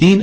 3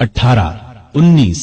18, 19,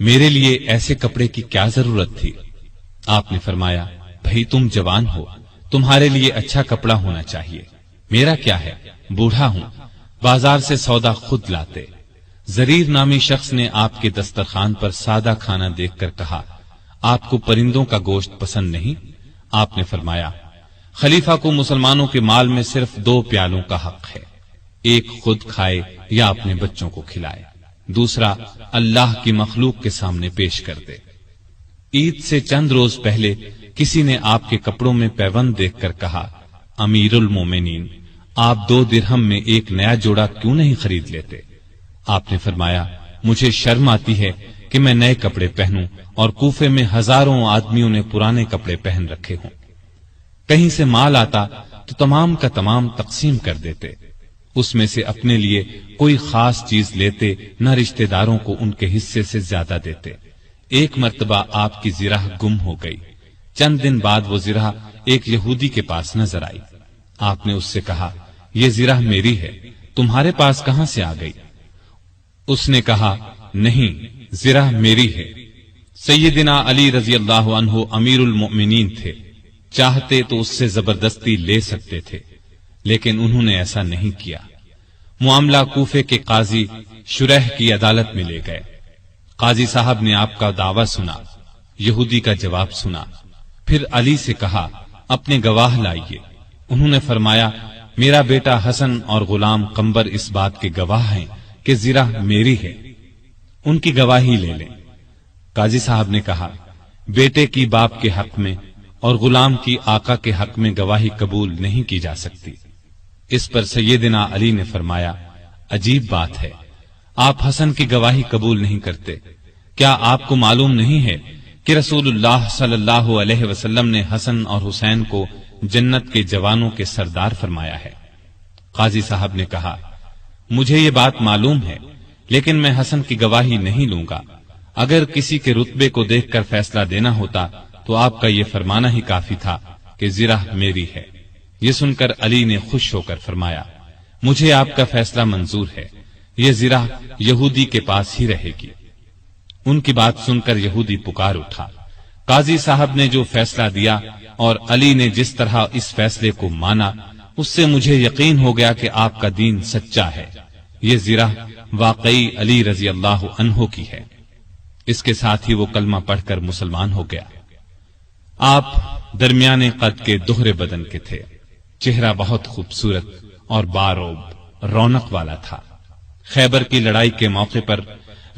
میرے لیے ایسے کپڑے کی کیا ضرورت تھی؟ آپ نے فرمایا بھئی تم جوان ہو، تمہارے لیے اچھا کپڑا ہونا چاہیے، میرا کیا ہے، بوڑھا ہوں، بازار سے سودا خود لاتے۔ زریر نامی شخص نے آپ کے دسترخوان پر سادہ کھانا دیکھ کر کہا آپ کو پرندوں کا گوشت پسند نہیں؟ آپ نے فرمایا خلیفہ کو مسلمانوں کے مال میں صرف 2 پیالوں کا حق ہے، ایک خود کھائے یا اپنے بچوں کو کھلائے، دوسرا اللہ کی مخلوق کے سامنے پیش کر دے۔ عید سے چند روز پہلے کسی نے آپ کے کپڑوں میں پیوند دیکھ کر کہا امیر المومنین، آپ 2 درہم میں ایک نیا جوڑا کیوں نہیں خرید لیتے؟ آپ نے فرمایا مجھے شرم آتی ہے کہ میں نئے کپڑے پہنوں اور کوفے میں ہزاروں آدمیوں نے پرانے کپڑے پہن رکھے ہوں۔ کہیں سے مال آتا تو تمام کا تمام تقسیم کر دیتے، اس میں سے اپنے لیے کوئی خاص چیز لیتے نہ رشتہ داروں کو ان کے حصے سے زیادہ دیتے۔ ایک مرتبہ آپ کی زرہ گم ہو گئی، چند دن بعد وہ زرہ ایک یہودی کے پاس نظر آئی۔ آپ نے اس سے کہا یہ زرہ میری ہے، تمہارے پاس کہاں سے آ گئی؟ اس نے کہا نہیں، زرہ میری ہے۔ سیدنا علی رضی اللہ عنہ امیر المؤمنین تھے، چاہتے تو اس سے زبردستی لے سکتے تھے، لیکن انہوں نے ایسا نہیں کیا۔ معاملہ کوفے کے قاضی شریح کی عدالت میں لے گئے۔ قاضی صاحب نے آپ کا دعویٰ سنا، یہودی کا جواب سنا، پھر علی سے کہا اپنے گواہ لائیے۔ انہوں نے فرمایا میرا بیٹا حسن اور غلام قمبر اس بات کے گواہ ہیں کہ زرہ میری ہے، ان کی گواہی لے لیں۔ قاضی صاحب نے کہا بیٹے کی باپ کے حق میں اور غلام کی آقا کے حق میں گواہی قبول نہیں کی جا سکتی۔ اس پر سیدنا علی نے فرمایا عجیب بات ہے، آپ حسن کی گواہی قبول نہیں کرتے، کیا آپ کو معلوم نہیں ہے کہ رسول اللہ صلی اللہ علیہ وسلم نے حسن اور حسین کو جنت کے جوانوں کے سردار فرمایا ہے؟ قاضی صاحب نے کہا مجھے یہ بات معلوم ہے، لیکن میں حسن کی گواہی نہیں لوں گا۔ اگر کسی کے رتبے کو دیکھ کر فیصلہ دینا ہوتا تو آپ کا یہ فرمانا ہی کافی تھا کہ زرہ میری ہے۔ یہ سن کر علی نے خوش ہو کر فرمایا مجھے آپ کا فیصلہ منظور ہے، یہ زرہ یہودی کے پاس ہی رہے گی۔ ان کی بات سن کر یہودی پکار اٹھا۔ قاضی صاحب نے جو فیصلہ دیا اور علی نے جس طرح اس فیصلے کو مانا، اس سے مجھے یقین ہو گیا کہ آپ کا دین سچا ہے، یہ زرہ واقعی علی رضی اللہ عنہ کی ہے۔ اس کے ساتھ ہی وہ کلمہ پڑھ کر مسلمان ہو گیا۔ آپ درمیانے قد کے دوہرے بدن کے تھے، چہرہ بہت خوبصورت اور باروب رونق والا تھا۔ خیبر کی لڑائی کے موقع پر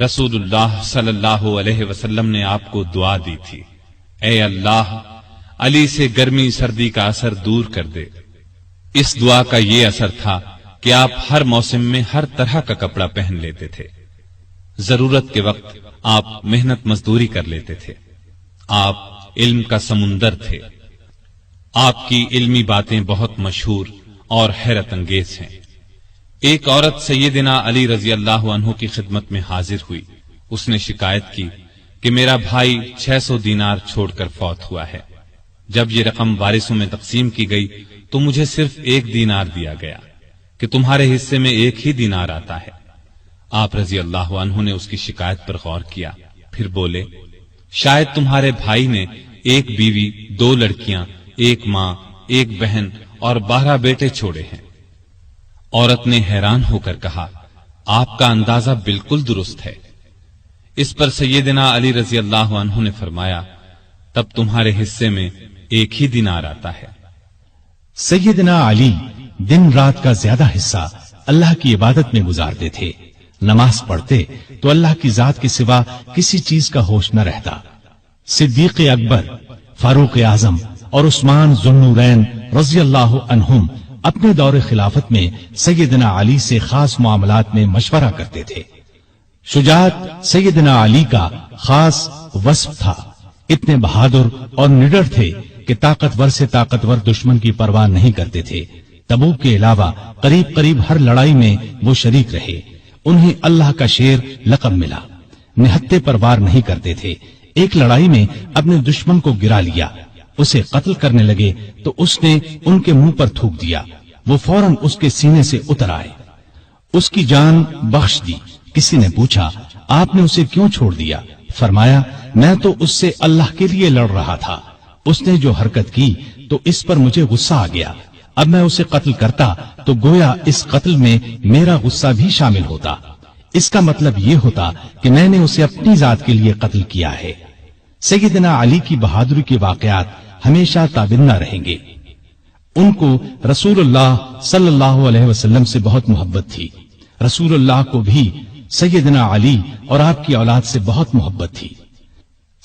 رسول اللہ صلی اللہ علیہ وسلم نے آپ کو دعا دی تھی، اے اللہ علی سے گرمی سردی کا اثر دور کر دے۔ اس دعا کا یہ اثر تھا کہ آپ ہر موسم میں ہر طرح کا کپڑا پہن لیتے تھے، ضرورت کے وقت آپ محنت مزدوری کر لیتے تھے۔ آپ علم کا سمندر تھے، آپ کی علمی باتیں بہت مشہور اور حیرت انگیز ہیں۔ ایک عورت سیدنا علی رضی اللہ عنہ کی خدمت میں حاضر ہوئی، اس نے شکایت کی کہ میرا بھائی 600 دینار چھوڑ کر فوت ہوا ہے، جب یہ رقم وارثوں میں تقسیم کی گئی تو مجھے صرف 1 دینار دیا گیا کہ تمہارے حصے میں 1 ہی دینار آتا ہے۔ آپ رضی اللہ عنہ نے اس کی شکایت پر غور کیا، پھر بولے شاید تمہارے بھائی نے 1 بیوی، 2 لڑکیاں، 1 ماں، 1 بہن اور 12 بیٹے چھوڑے ہیں۔ عورت نے حیران ہو کر کہا آپ کا اندازہ بالکل درست ہے۔ اس پر سیدنا علی رضی اللہ عنہ نے فرمایا تب تمہارے حصے میں 1 ہی دینار آتا ہے۔ سیدنا علی دن رات کا زیادہ حصہ اللہ کی عبادت میں گزارتے تھے، نماز پڑھتے تو اللہ کی ذات کے سوا کسی چیز کا ہوش نہ رہتا۔ صدیق اکبر، فاروق اعظم اور عثمان ذو النورین رضی اللہ عنہم اپنے دور خلافت میں سیدنا علی سے خاص معاملات میں مشورہ کرتے تھے۔ شجاعت سیدنا علی کا خاص وصف تھا، اتنے بہادر اور نڈر تھے کہ طاقتور سے طاقتور دشمن کی پرواہ نہیں کرتے تھے۔ تبوک کے علاوہ قریب قریب ہر لڑائی میں وہ شریک رہے، انہیں اللہ کا شیر لقب ملا۔ نہتے پر وار نہیں کرتے تھے، ایک لڑائی میں اپنے دشمن کو گرا لیا، اسے قتل کرنے لگے تو اس نے ان کے منہ پر تھوک دیا، وہ فوراً اس کے سینے سے اتر آئے، اس کی جان بخش دی۔ کسی نے پوچھا آپ نے اسے کیوں چھوڑ دیا؟ فرمایا میں تو اس سے اللہ کے لیے لڑ رہا تھا، اس نے جو حرکت کی تو اس پر مجھے غصہ آ گیا، اب میں اسے قتل کرتا تو گویا اس قتل میں میرا غصہ بھی شامل ہوتا، اس کا مطلب یہ ہوتا کہ میں نے اسے اپنی ذات کے لیے قتل کیا ہے۔ سیدنا علی کی بہادری کے واقعات ہمیشہ تابندہ رہیں گے۔ ان کو رسول اللہ صلی اللہ علیہ وسلم سے بہت محبت تھی، رسول اللہ کو بھی سیدنا علی اور آپ کی اولاد سے بہت محبت تھی۔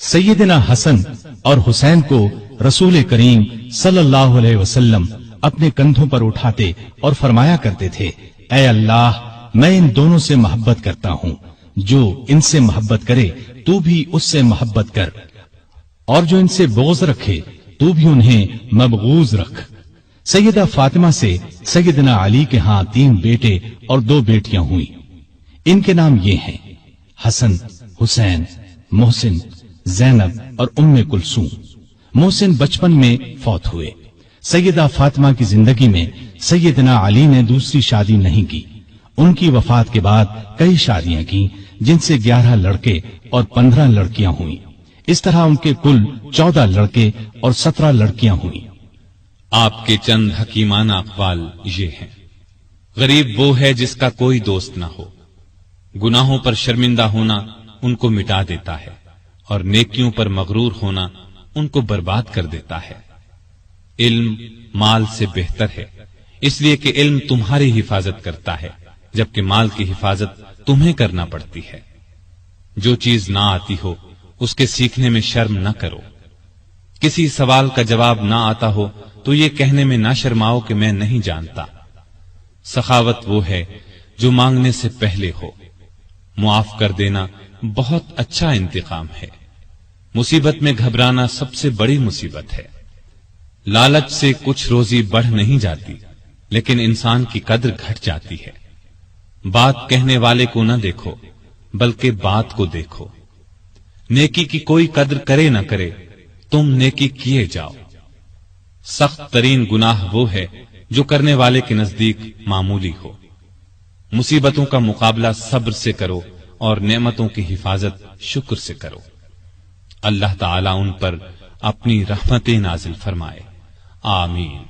سیدنا حسن اور حسین کو رسول کریم صلی اللہ علیہ وسلم اپنے کندھوں پر اٹھاتے اور فرمایا کرتے تھے، اے اللہ میں ان دونوں سے محبت کرتا ہوں، جو ان سے محبت کرے تو بھی اس سے محبت کر، اور جو ان سے بغض رکھے تو بھی انہیں مبغوض رکھ۔ سیدہ فاطمہ سے سیدنا علی کے ہاں 3 بیٹے اور 2 بیٹیاں ہوئیں، ان کے نام یہ ہیں حسن، حسین، محسن، زینب اور ام کلثوم۔ محسن بچپن میں فوت ہوئے۔ سیدہ فاطمہ کی زندگی میں سیدنا علی نے دوسری شادی نہیں کی، ان کی وفات کے بعد کئی شادیاں کی، جن سے 11 لڑکے اور 15 لڑکیاں ہوئیں۔ اس طرح ان کے کل 14 لڑکے اور 17 لڑکیاں ہوئیں۔ آپ کے چند حکیمانہ اقوال یہ ہیں: غریب وہ ہے جس کا کوئی دوست نہ ہو، گناہوں پر شرمندہ ہونا ان کو مٹا دیتا ہے، اور نیکیوں پر مغرور ہونا ان کو برباد کر دیتا ہے۔ علم مال سے بہتر ہے، اس لیے کہ علم تمہاری حفاظت کرتا ہے، جبکہ مال کی حفاظت تمہیں کرنا پڑتی ہے۔ جو چیز نہ آتی ہو اس کے سیکھنے میں شرم نہ کرو۔ کسی سوال کا جواب نہ آتا ہو تو یہ کہنے میں نہ شرماؤ کہ میں نہیں جانتا۔ سخاوت وہ ہے جو مانگنے سے پہلے ہو، معاف کر دینا بہت اچھا انتقام ہے۔ مصیبت میں گھبرانا سب سے بڑی مصیبت ہے۔ لالچ سے کچھ روزی بڑھ نہیں جاتی، لیکن انسان کی قدر گھٹ جاتی ہے۔ بات کہنے والے کو نہ دیکھو بلکہ بات کو دیکھو۔ نیکی کی کوئی قدر کرے نہ کرے، تم نیکی کیے جاؤ۔ سخت ترین گناہ وہ ہے جو کرنے والے کے نزدیک معمولی ہو۔ مصیبتوں کا مقابلہ صبر سے کرو اور نعمتوں کی حفاظت شکر سے کرو۔ اللہ تعالیٰ ان پر اپنی رحمتیں نازل فرمائے، آمین۔